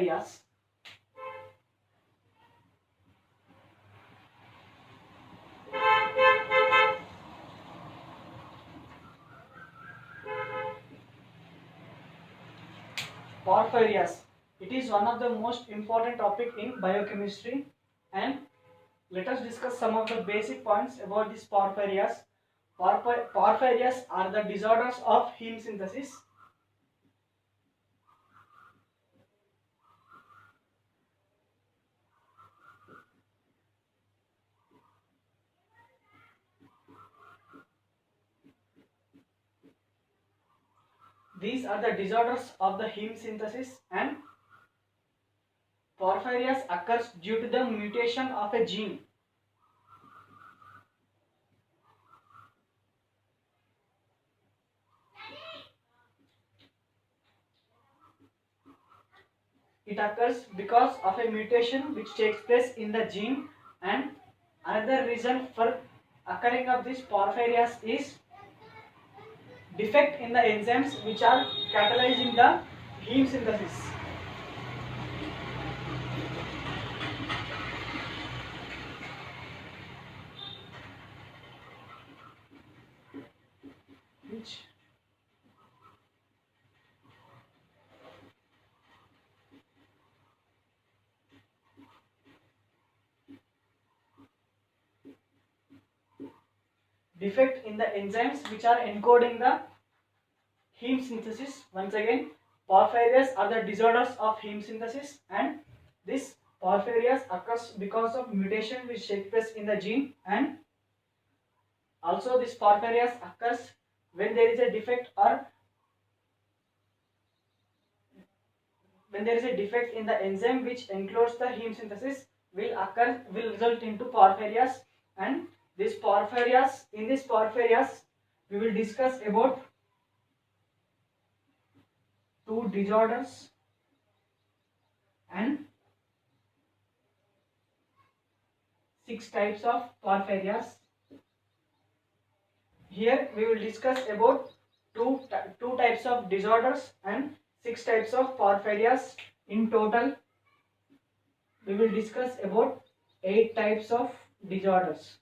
Yes. Porphyrias. It is one of the most important topic in biochemistry, and let us discuss some of the basic points about these porphyrias. Porphyrias are the disorders of heme synthesis. These are the disorders of the heme synthesis, and porphyrias occurs due to the mutation of a gene. It occurs because of a mutation which takes place in the gene, and another reason for occurring of this porphyrias is defect in the enzymes which are catalyzing the heme synthesis. Which defect in the enzymes which are encoding the heme synthesis. Once again, porphyrias are the disorders of heme synthesis, and this porphyrias occurs because of mutation which takes place in the gene, and also this porphyrias occurs when there is a defect, or when there is a defect in the enzyme which encodes the heme synthesis will result into porphyrias. And this porphyrias, in this porphyrias we will discuss about two disorders and 6 types of porphyrias. Here we will discuss about two types of disorders and 6 types of porphyrias. In total we will discuss about 8 types of disorders.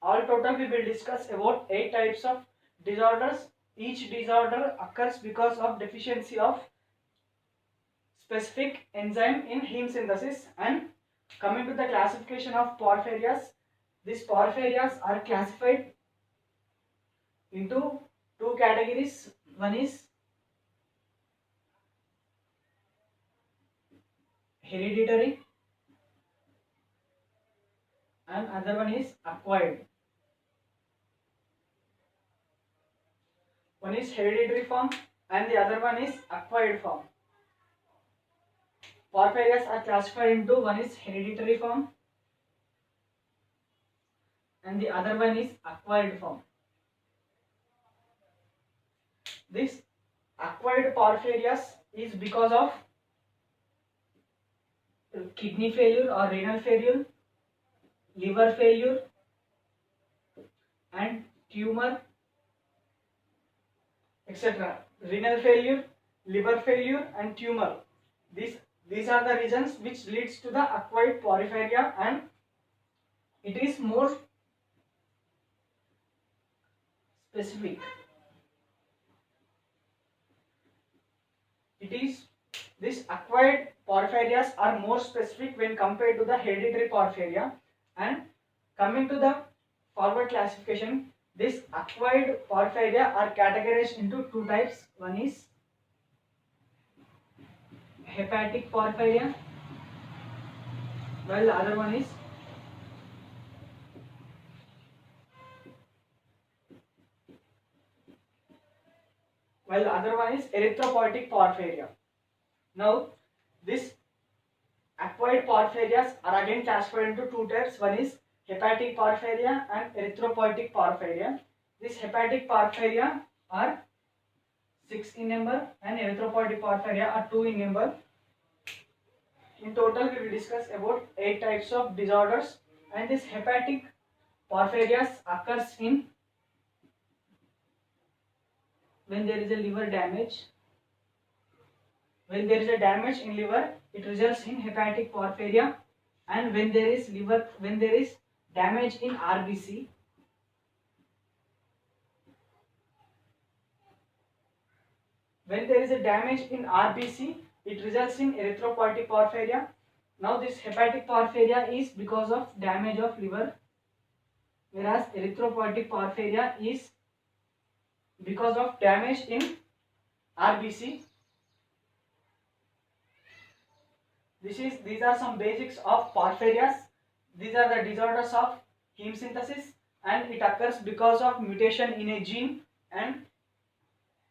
All total we will discuss about 8 types of disorders. Each disorder occurs because of deficiency of specific enzyme in heme synthesis. And coming to the classification of porphyrias, these porphyrias are classified into two categories. One is hereditary and other one is acquired. One is hereditary form and the other one is acquired form. Porphyrias are classified into one is hereditary form and the other one is acquired form. This acquired porphyrias is because of kidney failure or renal failure, liver failure and tumor, etc. Renal failure, liver failure and tumor. These are the reasons which leads to the acquired porphyria, and it is more specific. This acquired porphyrias are more specific when compared to the hereditary porphyria. And coming to the forward classification, this acquired porphyria are categorized into two types. One is hepatic porphyria, while the other one is erythropoietic porphyria. Now, this acquired porphyrias are again classified into two types. One is hepatic porphyria and erythropoietic porphyria. These hepatic porphyria are 6 in number and erythropoietic porphyria are 2 in number. In total, we will discuss about 8 types of disorders, and this hepatic porphyrias occurs in when there is a liver damage. When there is a damage in liver, it results in hepatic porphyria, and when there is damage in RBC, when there is a damage in RBC, it results in erythropoietic porphyria. Now this hepatic porphyria is because of damage of liver, whereas erythropoietic porphyria is because of damage in RBC. These are some basics of porphyrias. These are the disorders of heme synthesis, and it occurs because of mutation in a gene. And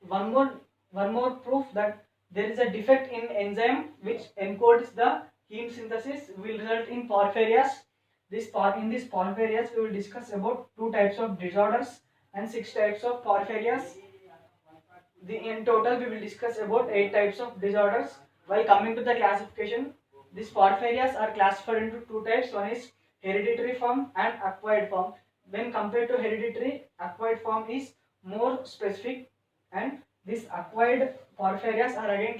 one more proof that there is a defect in enzyme which encodes the heme synthesis will result in porphyrias. In this porphyrias we will discuss about 2 types of disorders and 6 types of porphyrias. In total we will discuss about 8 types of disorders. While coming to the classification, these porphyrias are classified into 2 types. One is hereditary form and acquired form. When compared to hereditary, acquired form is more specific, and these acquired porphyrias are again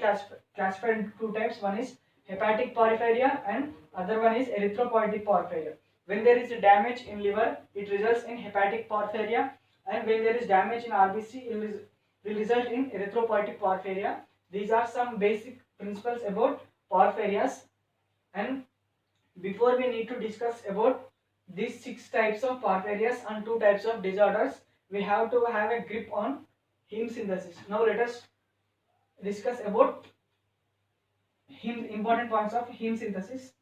classified into 2 types. One is hepatic porphyria and other one is erythropoietic porphyria. When there is damage in liver, it results in hepatic porphyria, and when there is damage in RBC, it will result in erythropoietic porphyria. These are some basic principles about porphyrias, and before we need to discuss about these 6 types of porphyrias and 2 types of disorders, we have to have a grip on heme synthesis. Now let us discuss about important points of heme synthesis.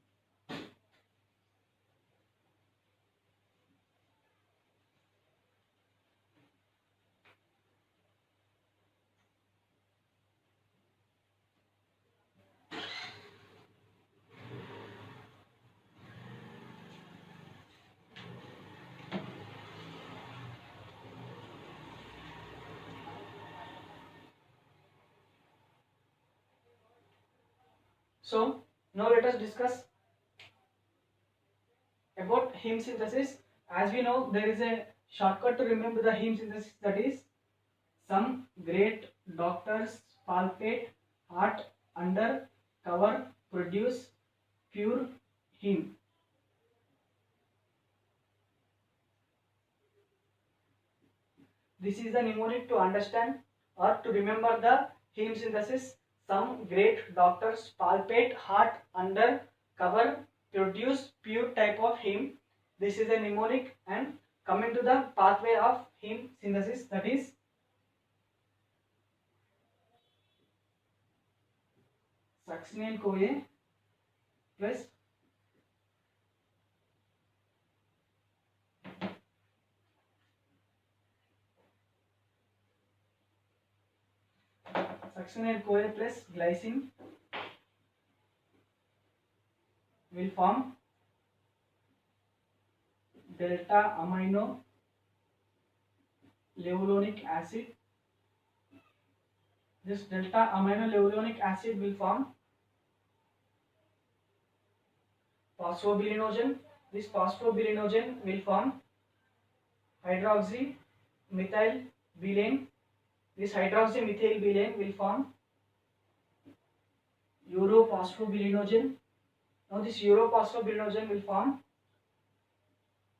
So now let us discuss about heme synthesis. As we know, there is a shortcut to remember the heme synthesis, that is, some great doctors palpate, heart under, cover, produce pure heme. This is the mnemonic to understand or to remember the heme synthesis. Some great doctors palpate, heart under, cover, produce pure type of heme. This is a mnemonic. And coming to the pathway of heme synthesis, that is, succinyl CoA plus succinyl CoA plus glycine will form delta amino levulonic acid. This delta amino levulonic acid will form phosphobilinogen. This phosphobilinogen will form hydroxymethylbelane. This hydroxymethylbelane will form urophosphobilinogen. Now this urophosphobilinogen will form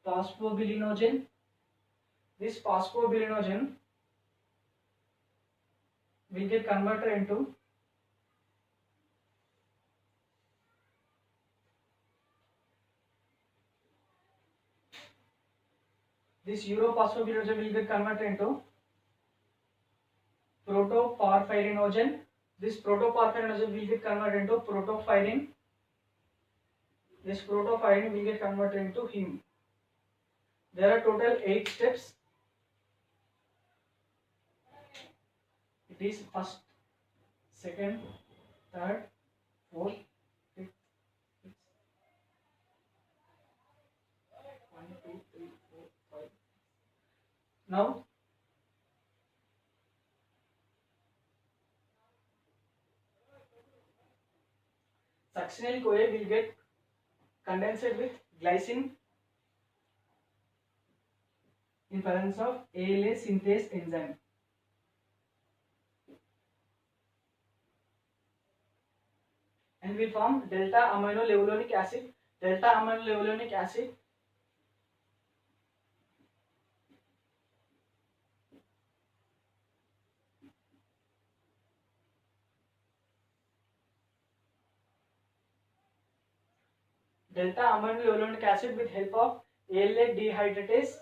phosphobilinogen. This phosphobilinogen will get converted into protoporphyrinogen. This protoporphyrinogen will get converted into protophyrin. This protophyrin will get converted into heme. There are total 8 steps. It is first, second, third, fourth, fifth, sixth. 1, 2, 3, 4, 5. Now succinyl CoA will get condensed with glycine in presence of ALA synthase enzyme. and will form delta amino levulonic acid. Delta amino levulonic acid with help of ALA dehydratase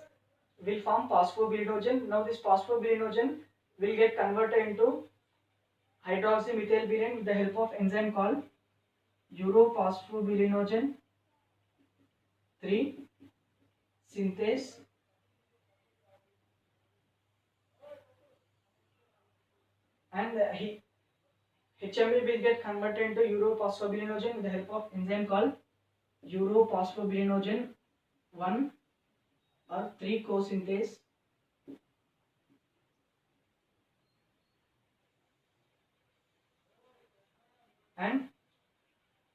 will form phosphobilinogen. Now this phosphobilinogen will get converted into hydroxymethylbutene with the help of enzyme called urophosphobilinogen 3 synthase, and HMB will get converted into urophosphobilinogen with the help of enzyme called urophosphobilinogen 1 or 3 co-synthase, and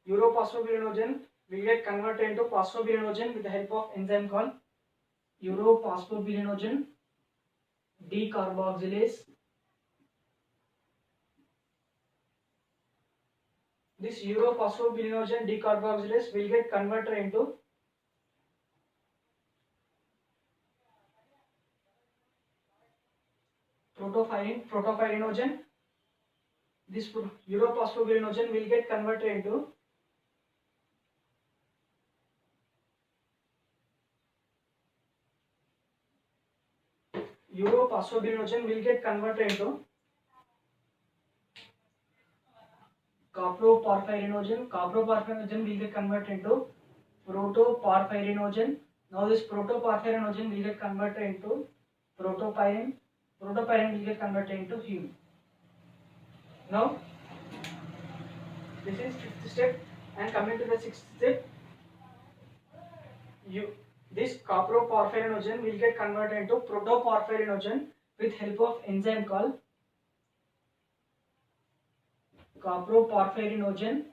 urophosphobilinogen will get converted into phosphobilinogen with the help of enzyme called urophosphobilinogen decarboxylase. This urophosphobilinogen decarboxylase will get converted into protopyrinogen. This urophosphobilinogen will get converted into coproporphyrinogen. Coproporphyrinogen will get converted into protoporphyrinogen. Now this protoporphyrinogen will get converted into protopyrin. Protopyrin will get converted into heme. Now this is fifth step, and coming to the sixth step, this coproporphyrinogen will get converted into protoporphyrinogen with help of enzyme called coproporphyrinogen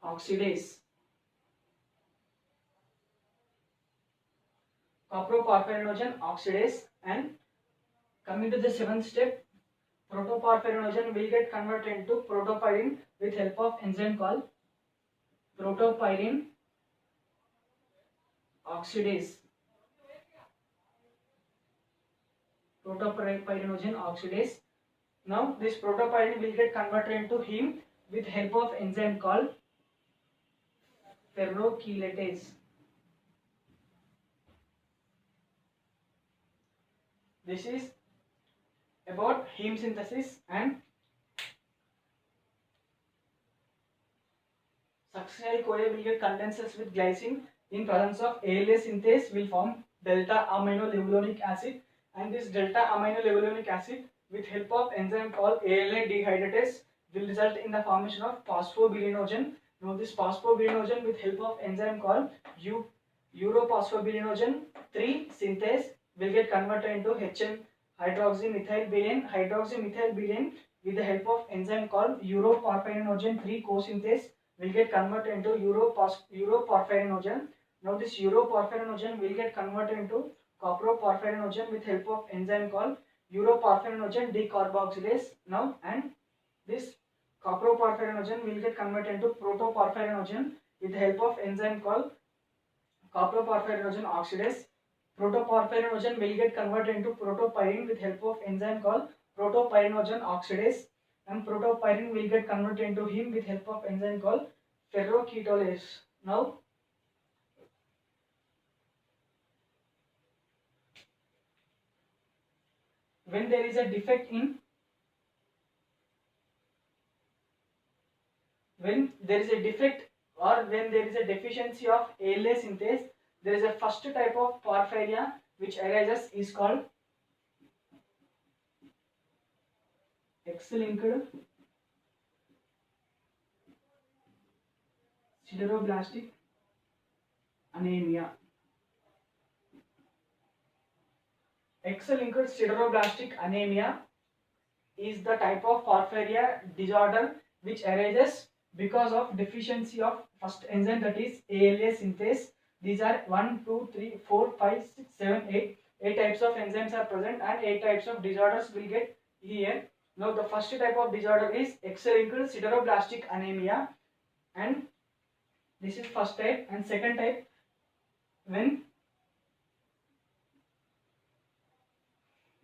oxidase. Coproporphyrinogen oxidase. And coming to the seventh step, protoporphyrinogen will get converted into protopyrin with help of enzyme called protopyrin oxidase. Protopyrinogen oxidase. Now this protopyrin will get converted into heme with help of enzyme called ferrochelatase. This is about heme synthesis. And succinyl CoA will get condenses with glycine in presence of ALA synthase will form delta amino levulonic acid, and this delta amino levulonic acid with help of enzyme called ALA dehydratase will result in the formation of phosphobilinogen. Now this phosphobilinogen with help of enzyme called urophosphobilinogen 3 synthase will get converted into HM hydroxymethylbutene. Hydroxymethylbutene with the help of enzyme called urophosphobilinogen 3 co-synthase will get converted into urophosphobilinogen. Now this urophosphobilinogen will get converted into coproporphyrinogen with help of enzyme called urophosphobilinogen decarboxylase. Now, and this coproporphyrinogen will get converted into protoporphyrinogen with the help of enzyme called coproporphyrinogen oxidase. Protoporphyrinogen will get converted into protopyrin with help of enzyme called protopyrinogen oxidase, and protopyrin will get converted into heme with help of enzyme called ferrochelatase. Now when there is a defect in or when there is a deficiency of ALA synthase, there is a first type of porphyria which arises is called X-linked sideroblastic anemia. X-linked sideroblastic anemia is the type of porphyria disorder which arises because of deficiency of first enzyme, that is ALA synthase. These are 1, 2, 3, 4, 5, 6, 7, 8. 8 types of enzymes are present and 8 types of disorders will get here. Now the first type of disorder is X-linked sideroblastic anemia, and this is first type. And second type, when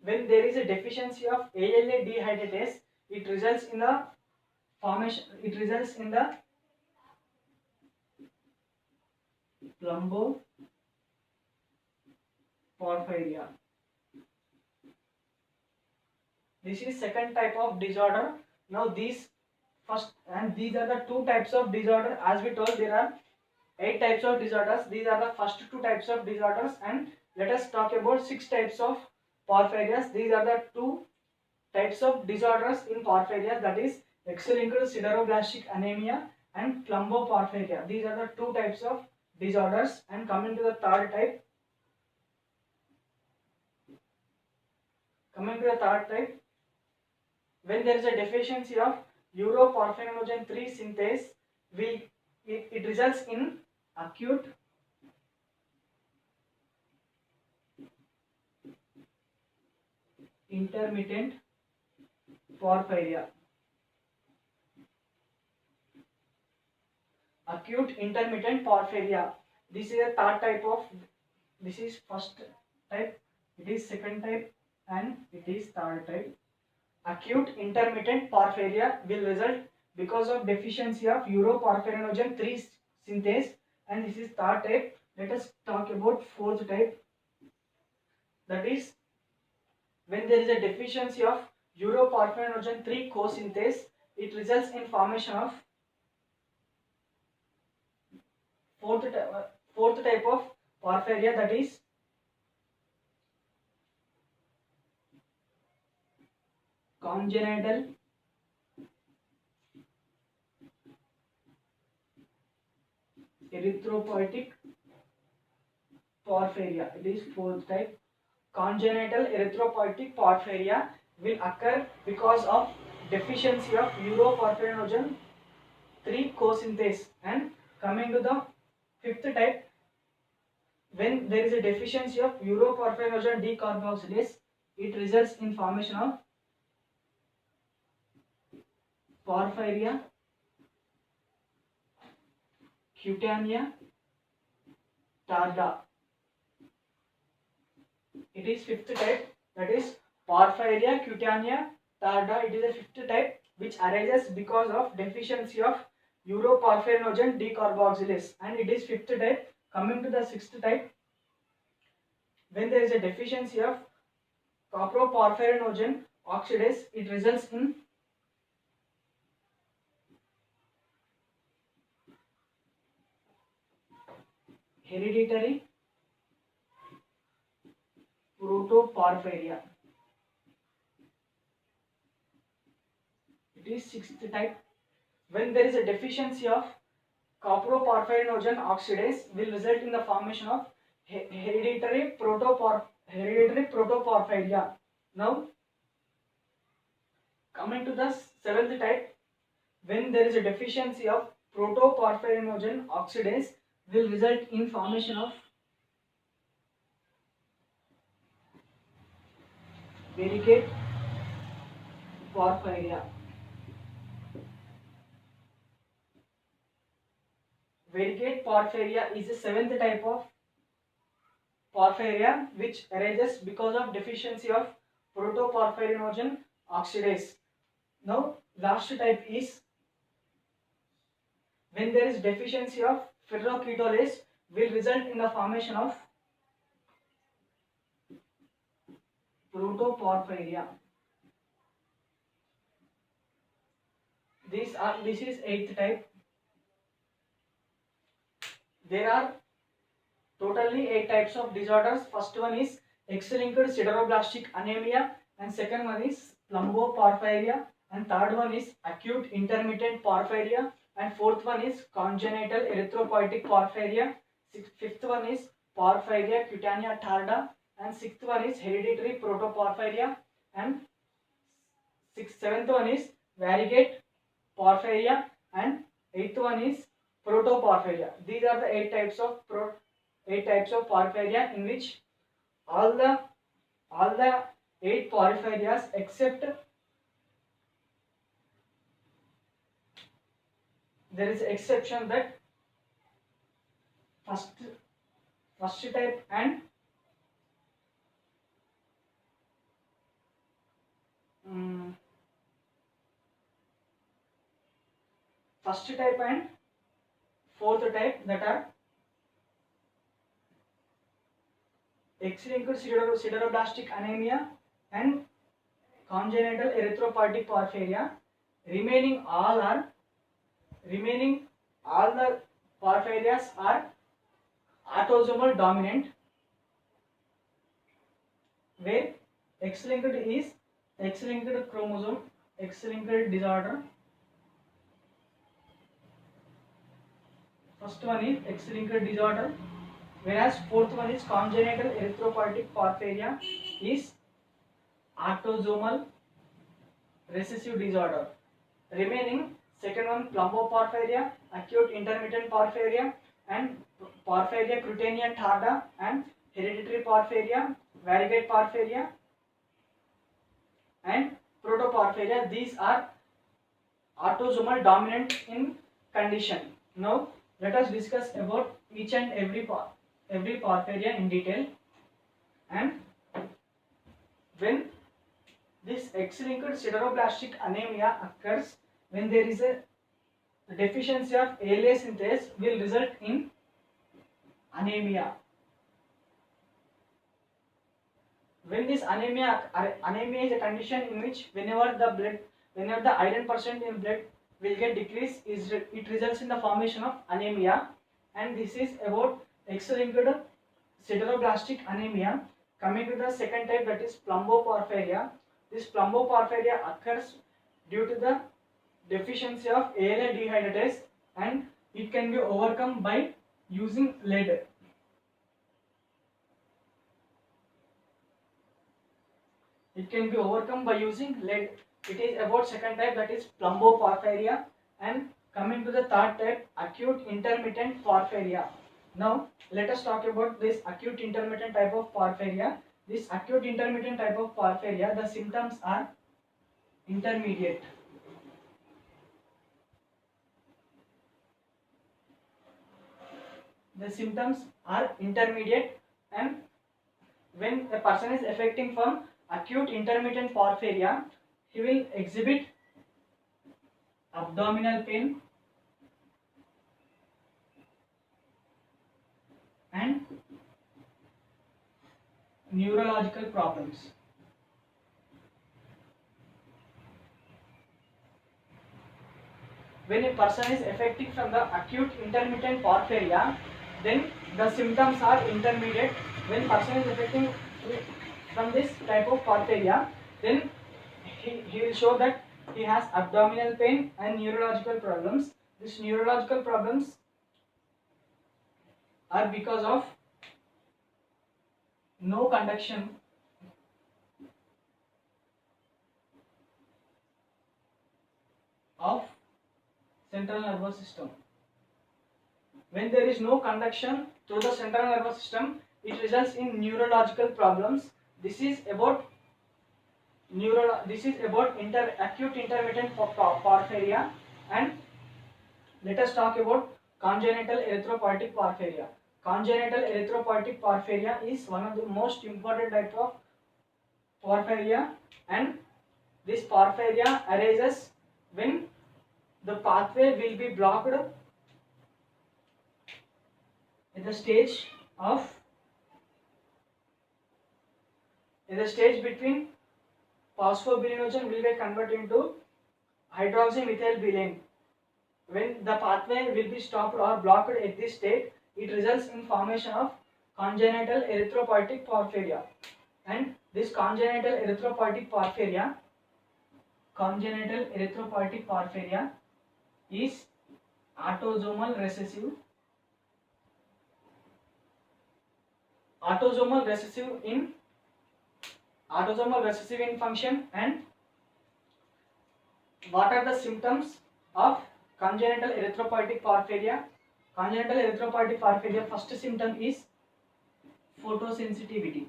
there is a deficiency of ALA dehydratase, it results in the formation. It results in the plumboporphyria. This is second type of disorder. Now these are the two types of disorder. As we told, there are 8 types of disorders. These are the first two types of disorders, and let us talk about 6 types of porphyrias. These are the two types of disorders in porphyrias, that is X-linked sideroblastic anemia and plumboporphyria. These are the two types of disorders. And coming to the third type, when there is a deficiency of uroporphyrinogen 3 synthase, it results in acute intermittent porphyria. Acute intermittent porphyria. This is a third type of. This is first type. It is second type, and it is third type. Acute intermittent porphyria will result because of deficiency of uroporphyrinogen 3 synthase, and this is third type. Let us talk about fourth type. That is when there is a deficiency of uroporphyrinogen 3 co-synthase, it results in formation of fourth type of porphyria, that is congenital erythropoietic porphyria. It is fourth type. Congenital erythropoietic porphyria will occur because of deficiency of uroporphyrinogen 3 co-synthase. And coming to the fifth type, when there is a deficiency of uroporphyrinogen decarboxylase, it results in formation of porphyria cutanea tarda. It is fifth type, that is porphyria cutanea tarda. It is a fifth type which arises because of deficiency of uroporphyrinogen decarboxylase, and it is fifth type. Coming to the sixth type, when there is a deficiency of coproporphyrinogen oxidase, it results in hereditary protoporphyria. It is sixth type. When there is a deficiency of coproporphyrinogen oxidase, will result in the formation of hereditary protoporphyria. Now, coming to the seventh type, when there is a deficiency of protoporphyrinogen oxidase, will result in formation of varicate porphyria. Varicate porphyria is the seventh type of porphyria which arises because of deficiency of protoporphyrinogen oxidase. Now, last type is when there is deficiency of ferroketolase, will result in the formation of protoporphyria. This is eighth type. There are totally 8 types of disorders. First one is X-linked sideroblastic anemia, and second one is plumboporphyria, and third one is acute intermittent porphyria, and fourth one is congenital erythropoietic porphyria. Fifth one is porphyria cutanea tarda, and sixth one is hereditary protoporphyria, and seventh one is variegate porphyria, and eighth one is protoporphyria. These are the 8 types of porphyria, in which all the 8 porphyrias except there is exception that first type and first type and fourth type, that are X-linked sideroblastic anemia and congenital erythropoietic porphyria. Remaining all the porphyrias are autosomal dominant, where X-linked is X-linked chromosome, X-linked disorder. First one is X-linked disorder, whereas fourth one is congenital erythropoietic porphyria is autosomal recessive disorder. Remaining second one plumboporphyria, acute intermittent porphyria, and porphyria cutanea tarda, and hereditary porphyria, variegate porphyria, and protoporphyria. These are autosomal dominant in condition. Now let us discuss about each and every porphyria in detail. And when this X-linked sideroblastic anemia occurs, when there is a deficiency of ALA synthase, will result in anemia. When this anemia is a condition in which whenever the iron percent in blood will get decreased, it results in the formation of anemia. And this is about X-linked sideroblastic anemia. Coming to the second type, that is plumboporphyria. This plumboporphyria occurs due to the deficiency of ALA dehydratase, and it can be overcome by using lead. It can be overcome by using lead. It is about second type, that is plumboporphyria. And coming to the third type, acute intermittent porphyria. Now let us talk about this acute intermittent type of porphyria. This acute intermittent type of porphyria, the symptoms are intermediate. The symptoms are intermediate, and when a person is affecting from acute intermittent porphyria, he will exhibit abdominal pain and neurological problems. When a person is affecting from the acute intermittent porphyria, then the symptoms are intermediate. When person is affecting from this type of porphyria, then he will show that he has abdominal pain and neurological problems. These neurological problems are because of no conduction of central nervous system. When there is no conduction through the central nervous system, it results in neurological problems. This is about acute intermittent porphyria. And let us talk about congenital erythropoietic porphyria. Congenital erythropoietic porphyria is one of the most important type of porphyria, and this porphyria arises when the pathway will be blocked at the stage between phosphobilinogen will get converted into hydroxymethylbutane. When the pathway will be stopped or blocked at this state, it results in formation of congenital erythropoietic porphyria. And this congenital erythropoietic porphyria is autosomal recessive. Autosomal recessive in function. And what are the symptoms of congenital erythropoietic porphyria? Congenital erythropoietic porphyria, first symptom is photosensitivity.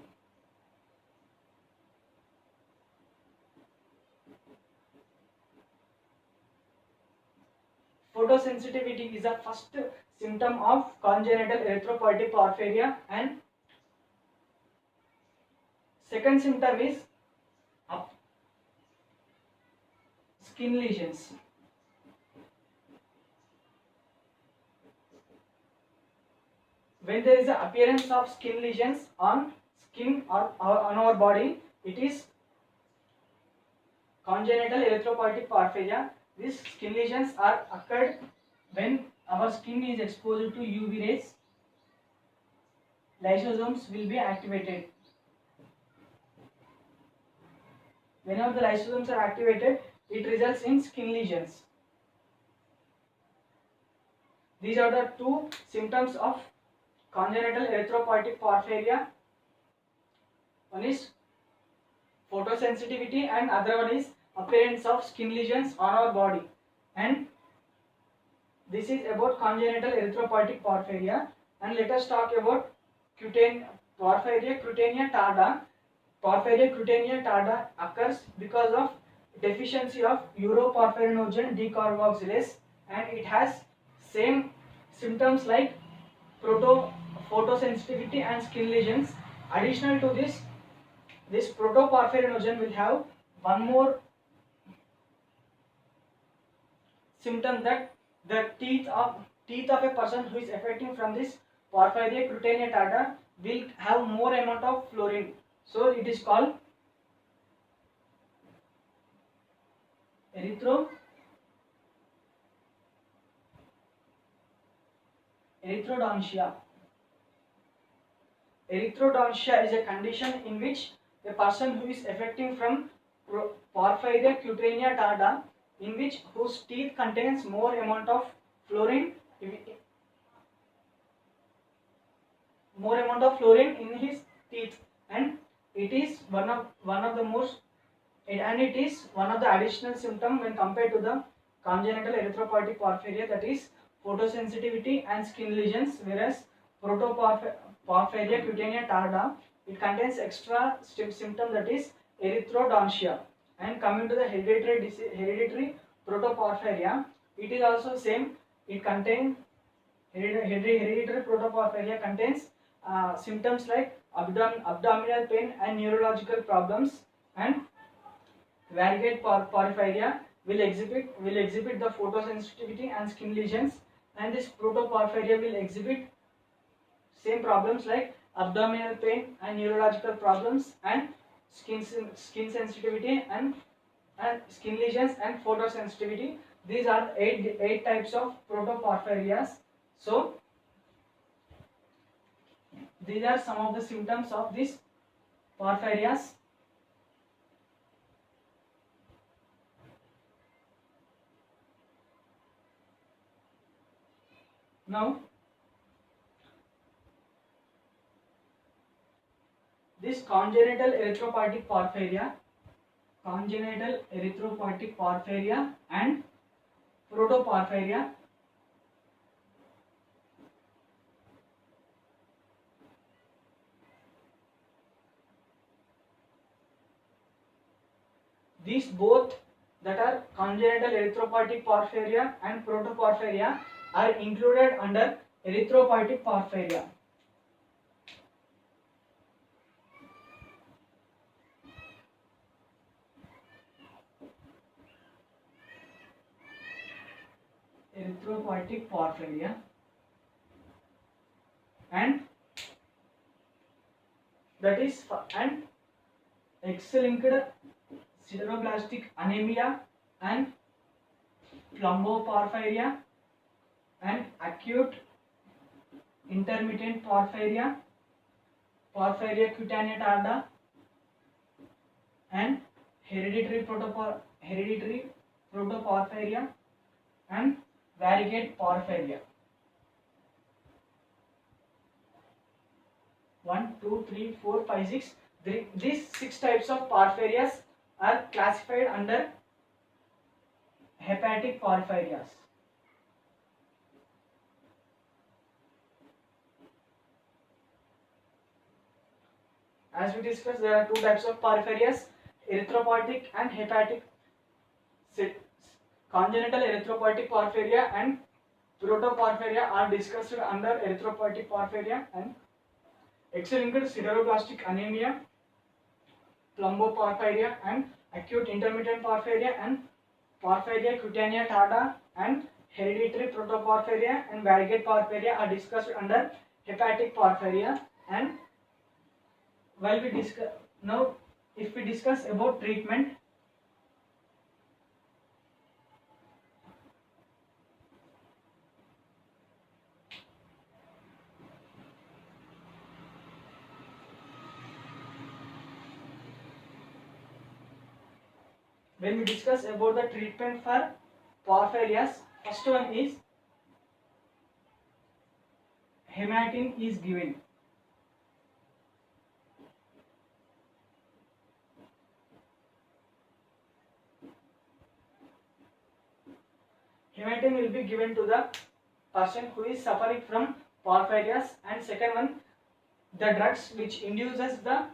Photosensitivity is the first symptom of congenital erythropoietic porphyria, and second symptom is skin lesions. When there is an appearance of skin lesions on skin or on our body, it is congenital erythropoietic porphyria. These skin lesions are occurred when our skin is exposed to UV rays. Lysosomes will be activated. Whenever the lysosomes are activated, it results in skin lesions. These are the two symptoms of congenital erythropoietic porphyria. One is photosensitivity and other one is appearance of skin lesions on our body. And this is about congenital erythropoietic porphyria. And let us talk about porphyria cutanea tarda. Porphyria cutanea tarda occurs because of deficiency of uroporphyrinogen decarboxylase, and it has same symptoms like photosensitivity and skin lesions. Additional to this protoporphyrinogen will have one more symptom, that the teeth of a person who is affecting from this porphyria cutanea tarda will have more amount of fluorine. So it is called erythrodontia. Erythrodontia is a condition in which a person who is affecting from porphyria cutanea tarda, in which whose teeth contains more amount of fluorine, in his teeth, and it is one of the most, and it is one of the additional symptom when compared to the congenital erythropoietic porphyria, that is photosensitivity and skin lesions, whereas protoporphyria cutanea tarda, it contains extra symptom, that is erythrodontia. And coming to the hereditary protoporphyria, it is also same. It contains hereditary protoporphyria contains symptoms like abdominal pain and neurological problems, and variegate porphyria will exhibit the photosensitivity and skin lesions, and this protoporphyria will exhibit same problems like abdominal pain and neurological problems and skin sensitivity and skin lesions and photosensitivity. These are eight types of protoporphyrias. So these are some of the symptoms of these porphyrias. Now, this congenital erythropoietic porphyria and protoporphyria, these both, that are congenital erythropoietic porphyria and protoporphyria, are included under erythropoietic porphyria. Erythropoietic porphyria and that is and X-linked sideroblastic anemia and plumboporphyria and acute intermittent porphyria, porphyria cutanea tarda, and hereditary protoporphyria and variegate porphyria. 1, 2, 3, 4, 5, 6. These 6 types of porphyrias are classified under hepatic porphyrias. As we discussed, there are 2 types of porphyrias, erythropoietic and hepatic. Congenital erythropoietic porphyria and protoporphyria are discussed under erythropoietic porphyria, and X-linked sideroblastic anemia, plumboporphyria, and acute intermittent porphyria, and porphyria cutanea tarda, and hereditary protoporphyria and variegate porphyria are discussed under hepatic porphyria. And while we discuss now, if we discuss about treatment, when we discuss about the treatment for porphyrias, first one is hematine is given. Hematine will be given to the person who is suffering from porphyrias. And second one, the drugs which induces the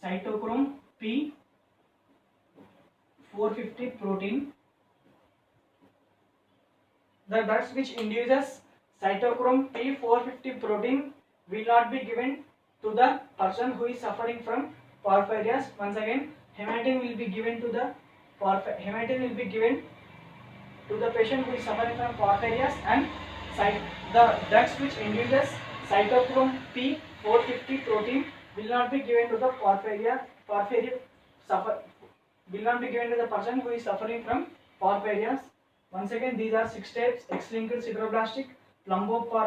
cytochrome P450 protein. The drugs which induces cytochrome P450 protein will not be given to the person who is suffering from porphyrias. Once again, hematine will be given to the patient who is suffering from porphyrias, and the drugs which induces cytochrome P450 protein will not be given to the will not be given to the person who is suffering from porphyrias. Once again, these are 6 types: X-linked sideroblastic, plumboporphyria,